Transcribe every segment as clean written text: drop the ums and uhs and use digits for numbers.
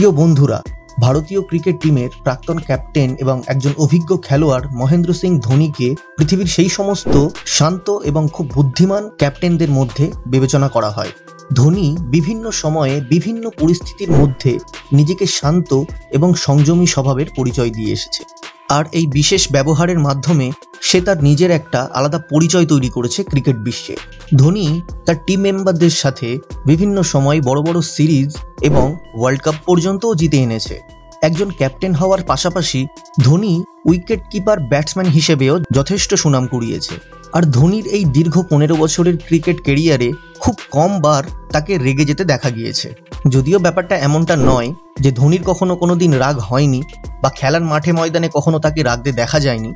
প্রিয় বন্ধুরা, ভারতীয় ক্রিকেট টিমের প্রাক্তন ক্যাপ্টেন এবং একজন অভিজ্ঞ খেলোয়াড় মহেন্দ্র সিং ধোনিকে পৃথিবীর সেই সমস্ত শান্ত এবং খুব বুদ্ধিমান ক্যাপ্টেনদের মধ্যে বিবেচনা করা হয়। ধোনি বিভিন্ন সময়ে বিভিন্ন পরিস্থিতির মধ্যে নিজেকে শান্ত এবং সংযমী স্বভাবের পরিচয় দিয়ে এসেছে, আর এই বিশেষ ব্যবহারের মাধ্যমে সে তার নিজের একটা আলাদা পরিচয় তৈরি করেছে ক্রিকেট বিশ্বে। ধোনি তার টিম মেম্বারদের সাথে বিভিন্ন সময় বড় বড় সিরিজ এবং ওয়ার্ল্ড কাপ পর্যন্তও জিতে এনেছে। একজন ক্যাপ্টেন হওয়ার পাশাপাশি ধোনি উইকেট কিপার ব্যাটসম্যান হিসেবেও যথেষ্ট সুনাম কুড়িয়েছে। আর ধোনির এই দীর্ঘ 15 বছরের ক্রিকেট ক্যারিয়ারে খুব কম বার তাকে রেগে যেতে দেখা গিয়েছে। যদিও ব্যাপারটা এমনটা নয় যে ধোনির কোনো দিন রাগ হয়নি বা খেলার মাঠে ময়দানে কখনো তাকে রাগতে দেখা যায়নি।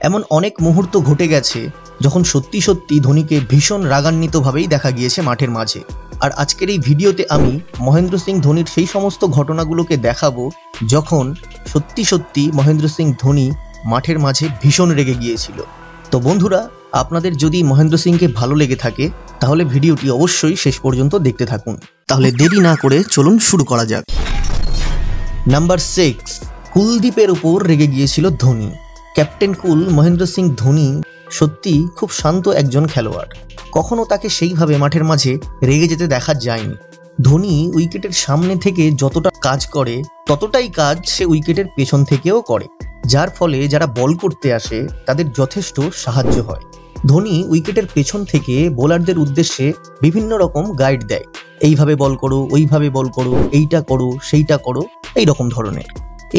এমন অনেক মুহূর্ত ঘটে গেছে যখন সত্যি সত্যি ধোনিকে ভীষণ রাগান্বিতভাবেই দেখা গিয়েছে মাঠের মাঝে। আর আজকের এই ভিডিওতে আমি মহেন্দ্র সিং ধোনির সেই সমস্ত ঘটনাগুলোকে দেখাবো যখন সত্যি সত্যি মহেন্দ্র সিং ধোনি মাঠের মাঝে ভীষণ রেগে গিয়েছিল। তো বন্ধুরা, আপনাদের যদি মহেন্দ্র সিংকে ভালো লেগে থাকে তাহলে ভিডিওটি অবশ্যই শেষ পর্যন্ত দেখতে থাকুন। তাহলে দেরি না করে চলুন শুরু করা যাক। নাম্বার 6, কুলদীপের উপর রেগে গিয়েছিল ধোনি। ক্যাপ্টেন কুল মহেন্দ্র সিং ধোনি সত্যি খুব শান্ত একজন খেলোয়াড়, কখনো তাকে সেইভাবে মাঠের মাঝে রেগে যেতে দেখা যায়নি। ধোনি উইকেটের সামনে থেকে যতটা কাজ করে ততটাই কাজ সে উইকেটের পেছন থেকেও করে, যার ফলে যারা বল করতে আসে তাদের যথেষ্ট সাহায্য হয়। ধোনি উইকেটের পেছন থেকে বোলারদের উদ্দেশ্যে বিভিন্ন রকম গাইড দেয়, এইভাবে বল করো, ওইভাবে বল করো, এইটা করো, সেইটা করো, এই রকম ধরনের।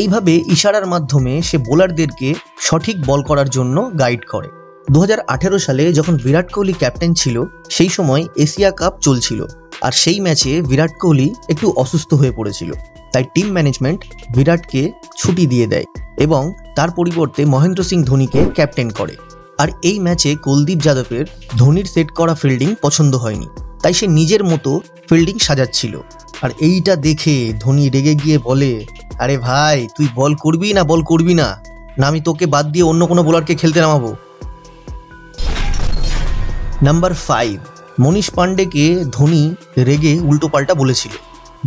এইভাবে ইশারার মাধ্যমে সে বোলারদেরকে সঠিক বল করার জন্য গাইড করে। 2018 সালে যখন বিরাট কোহলি ক্যাপ্টেন ছিল সেই সময় এশিয়া কাপ চলছিল, আর সেই ম্যাচে বিরাট কোহলি একটু অসুস্থ হয়ে পড়েছিল। তাই টিম ম্যানেজমেন্ট বিরাটকে ছুটি দিয়ে দেয় এবং তার পরিবর্তে মহেন্দ্র সিং ধোনিকে ক্যাপ্টেন করে। আর এই ম্যাচে কুলদীপ যাদবের ধোনির সেট করা ফিল্ডিং পছন্দ হয়নি, তাই সে নিজের মতো ফিল্ডিং সাজাচ্ছিল। আর এইটা দেখে ধোনি রেগে গিয়ে বলে, আরে ভাই, তুই বল করবি না আমি তোকে বাদ দিয়ে অন্য কোনো বোলারকে খেলতে নামাবো। নাম্বার 5, মনীষ পান্ডেকে ধোনি রেগে উল্টোপাল্টা বলেছিল।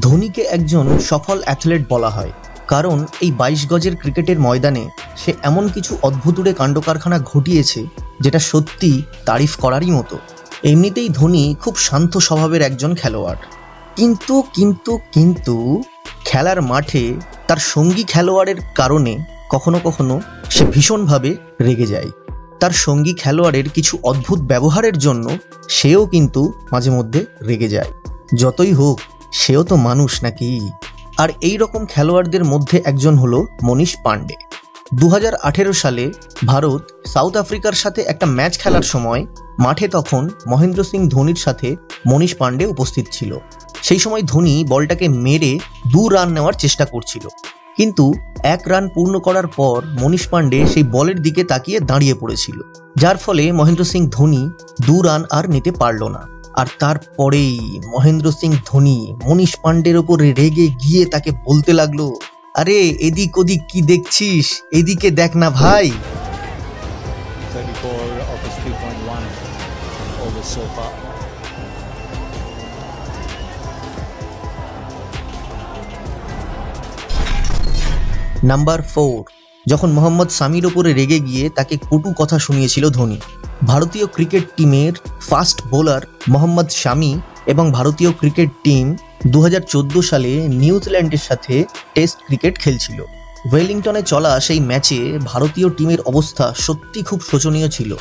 ধোনিকে একজন সফল অ্যাথলেট বলা হয় কারণ এই 22 গজের ক্রিকেটের ময়দানে সে এমন কিছু অদ্ভুতুড়ে কাণ্ডকারখানা ঘটিয়েছে যেটা সত্যি তারিফ করারই মতো। এমনিতেই ধোনি খুব শান্ত স্বভাবের একজন খেলোয়াড়, কিন্তু খেলার মাঠে তার সঙ্গী খেলোয়াড়ের কারণে কখনো কখনো সে ভীষণভাবে রেগে যায়। তার সঙ্গী খেলোয়াড়ের কিছু অদ্ভুত ব্যবহারের জন্য সেও কিন্তু মাঝে মধ্যে রেগে যায়। যতই হোক, সেও তো মানুষ নাকি। আর এই রকম খেলোয়াড়দের মধ্যে একজন হলো মনীষ পান্ডে। 2018 সালে ভারত সাউথ আফ্রিকার সাথে একটা ম্যাচ খেলার সময় মাঠে তখন মহেন্দ্র সিং ধোনির সাথে মনীষ পান্ডে উপস্থিত ছিল। সেই সময় ধোনি বলটাকে মেরে 2 রান নেওয়ার চেষ্টা করছিল, কিন্তু 1 রান পূর্ণ করার পর মনীষ পান্ডে সেই বলের দিকে তাকিয়ে দাঁড়িয়ে পড়েছিল, যার ফলে মহেন্দ্র সিং ধোনি 2 রান আর নিতে পারল না। আর তারপরেই মহেন্দ্র সিং ধোনি মনীষ পান্ডের ওপর রেগে গিয়ে তাকে বলতে লাগলো, আরে এদিক ওদিক কি দেখছিস, এদিকে দেখ না ভাই। নাম্বার 4, যখন মোহাম্মদ শামির ওপরে রেগে গিয়ে তাকে কটু কথা শুনিয়েছিল ধোনি। ভারতীয় ক্রিকেট টিমের ফাস্ট বোলার মোহাম্মদ শামি এবং ভারতীয় ক্রিকেট টিম 2014 সালে নিউজিল্যান্ডের সাথে টেস্ট ক্রিকেট খেলছিল। ওয়েলিংটনে চলা সেই ম্যাচে ভারতীয় টিমের অবস্থা সত্যি খুব শোচনীয় ছিল।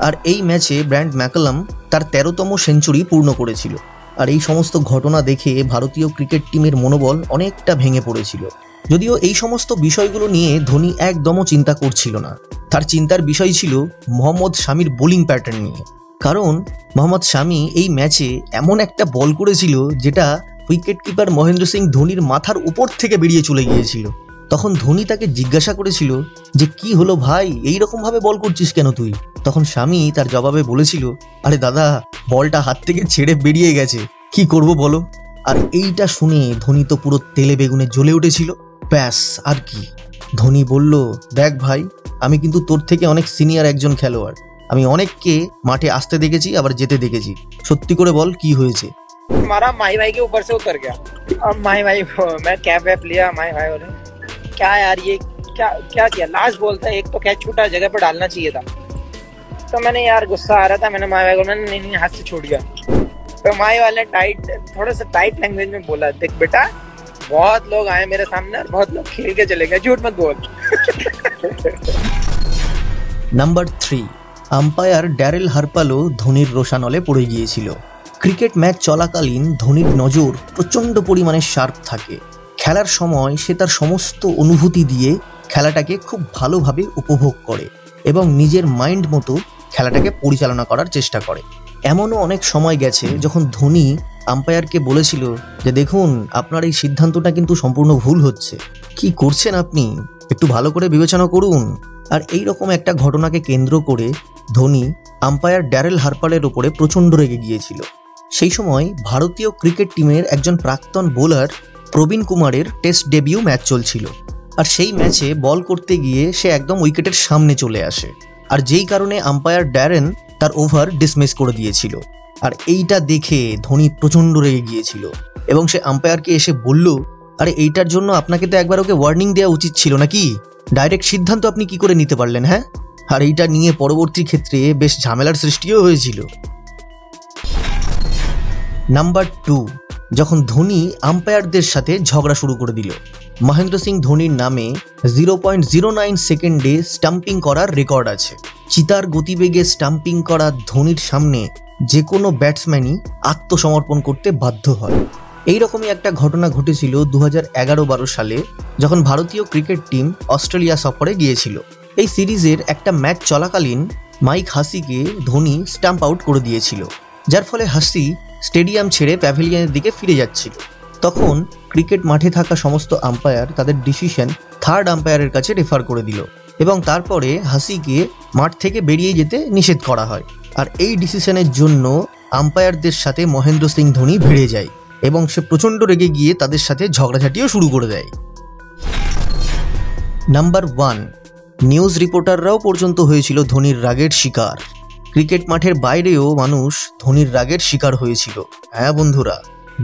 আর এই ম্যাচে ব্র্যান্ড ম্যাকালাম তার 13তম সেঞ্চুরি পূর্ণ করেছিল। আর এই সমস্ত ঘটনা দেখে ভারতীয় ক্রিকেট টিমের মনোবল অনেকটা ভেঙে পড়েছিল। যদিও এই সমস্ত বিষয়গুলো নিয়ে ধোনি একদমও চিন্তা করছিল না, তার চিন্তার বিষয় ছিল মোহাম্মদ শামির বোলিং প্যাটার্ন নিয়ে। কারণ মোহাম্মদ শামি এই ম্যাচে এমন একটা বল করেছিল যেটা উইকেট কিপার মহেন্দ্র সিং ধোনির মাথার উপর থেকে বেরিয়ে চলে গিয়েছিল। তখন ধোনি তাকে জিজ্ঞাসা করেছিল যে কি হলো ভাই, এইরকমভাবে বল করছিস কেন তুই? তখন শামি তার জবাবে বলেছিল, আরে দাদা, বলটা হাত থেকে ছেড়ে বেরিয়ে গেছে, কি করব বলো। আর এইটা শুনে ধোনি তো পুরো তেলে বেগুনে জ্বলে উঠেছিল। ব্যাস, আর কি। ধোনি বলল, দেখ ভাই, আমি কিন্তু তোর থেকে অনেক সিনিয়র একজন খেলোয়াড়, আমি অনেককে মাঠে আসতে দেখেছি আবার যেতে দেখেছি, সত্যি করে বল কি হয়েছে। हमारा माही भाई के ऊपर से उतर गया। अब माही भाई मैं कैब वैब लिया, माही भाई बोले क्या यार ये क्या किया। लास्ट बोलता है एक तो कैच छूटा, जगह पर डालना चाहिए था। तो मैंने यार गुस्सा आ रहा था, मैंने माही भाई को मैंने नहीं हाथ से छूट गया। तो माही वाले थोड़ा सा टाइट लैंग्वेज में बोला, देख बेटा बहुत लोग आए मेरे सामने और बहुत लोग खेल के चले गए, झूठ मत बोल। নাম্বার 3, আম্পায়ার ড্যারেল হারপালও ধোনির রোশানলে পড়ে গিয়েছিল। ক্রিকেট ম্যাচ চলাকালীন ধোনির নজর প্রচণ্ড পরিমাণে শার্প থাকে। খেলার সময় সে তার সমস্ত অনুভূতি দিয়ে খেলাটাকে খুব ভালোভাবে উপভোগ করে এবং নিজের মাইন্ড মতো খেলাটাকে পরিচালনা করার চেষ্টা করে। এমনও অনেক সময় গেছে যখন ধোনি আম্পায়ারকে বলেছিল যে দেখুন আপনার এই সিদ্ধান্তটা কিন্তু সম্পূর্ণ ভুল হচ্ছে, কি করছেন আপনি, একটু ভালো করে বিবেচনা করুন। আর এই রকম একটা ঘটনাকে কেন্দ্র করে ধোনি আম্পায়ার ড্যারেল হারপালের ওপরে প্রচণ্ড রেগে গিয়েছিল। সেই সময় ভারতীয় ক্রিকেট টিমের একজন প্রাক্তন বোলার প্রবীণ কুমারের টেস্ট ডেবিউ ম্যাচ চলছিল। আর সেই ম্যাচে বল করতে গিয়ে সে একদম উইকেটের সামনে চলে আসে, আর যেই কারণে আম্পায়ার ড্যারেন তার ওভার ডিসমিস করে দিয়েছিল। আর এইটা দেখে ধোনি প্রচণ্ড রেগে গিয়েছিল এবং সে আম্পায়ারকে এসে বলল, আরে এইটার জন্য আপনাকে তো একবার ওকে ওয়ার্নিং দেওয়া উচিত ছিল নাকি, ডাইরেক্ট সিদ্ধান্ত আপনি কি করে নিতে পারলেন, হ্যাঁ। আর এইটা নিয়ে পরবর্তী ক্ষেত্রে বেশ ঝামেলার সৃষ্টিও হয়েছিল। নাম্বার 2, যখন ধোনি আম্পায়ারদের সাথে ঝগড়া শুরু করে দিল। মহেন্দ্র সিং ধোনির নামে 0.09 সেকেন্ডে স্টাম্পিং করার রেকর্ড আছে। চিতার গতিবেগে স্টাম্পিং করা ধোনির সামনে যে কোনো ব্যাটসম্যানই আত্মসমর্পণ করতে বাধ্য হয়। এইরকমই একটা ঘটনা ঘটেছিল 2011-12 সালে, যখন ভারতীয় ক্রিকেট টিম অস্ট্রেলিয়া সফরে গিয়েছিল। এই সিরিজের একটা ম্যাচ চলাকালীন মাইক হাসিকে ধোনি স্টাম্প আউট করে দিয়েছিল, যার ফলে হাসি স্টেডিয়াম ছেড়ে প্যাভিলিয়নের দিকে ফিরে যাচ্ছিল। তখন ক্রিকেট মাঠে থাকা সমস্ত আম্পায়ার তাদের ডিসিশন থার্ড আম্পায়ারের কাছে রেফার করে দিল এবং তারপরে হাসিকে মাঠ থেকে বেরিয়ে যেতে নিষেধ করা হয়। আর এই ডিসিশনের জন্য আম্পায়ারদের সাথে মহেন্দ্র সিং ধোনি ভিড়ে যায় এবং সে প্রচণ্ড রেগে গিয়ে তাদের সাথে ঝগড়াঝাটিও শুরু করে দেয়। নাম্বার 1, নিউজ রিপোর্টাররাও পর্যন্ত হয়েছিল ধোনির রাগের শিকার। ক্রিকেট মাঠের বাইরেও মানুষ ধোনির রাগের শিকার হয়েছিল। হ্যাঁ বন্ধুরা,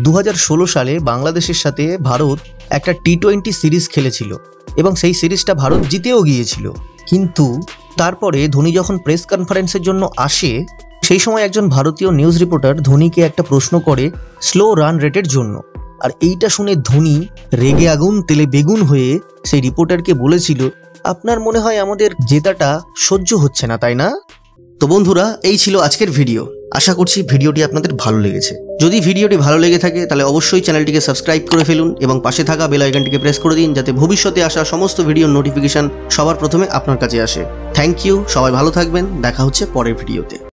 2016 সালে বাংলাদেশের সাথে ভারত একটা T20 সিরিজ খেলেছিল এবং সেই সিরিজটা ভারত জিতেও গিয়েছিল। কিন্তু তারপরে ধোনি যখন প্রেস কনফারেন্সের জন্য আসে, সেই সময় একজন ভারতীয় নিউজ রিপোর্টার ধোনিকে একটা প্রশ্ন করে স্লো রান রেটের জন্য। আর এইটা শুনে ধোনি রেগে আগুন তেলে বেগুন হয়ে সেই রিপোর্টারকে বলেছিল, আপনার মনে হয় আমাদের জেতাটা সহ্য হচ্ছে না, তাই না? তো বন্ধুরা, এই ছিল আজকের ভিডিও। আশা করছি ভিডিওটি আপনাদের ভালো লেগেছে। যদি ভিডিওটি ভালো লেগে থাকে তাহলে অবশ্যই চ্যানেলটিকে সাবস্ক্রাইব করে ফেলুন এবং পাশে থাকা বেল আইকনটিকে প্রেস করে দিন, যাতে ভবিষ্যতে আসা সমস্ত ভিডিওর নোটিফিকেশন সবার প্রথমে আপনার কাছে আসে। থ্যাংক ইউ, সবাই ভালো থাকবেন, দেখা হচ্ছে পরের ভিডিওতে।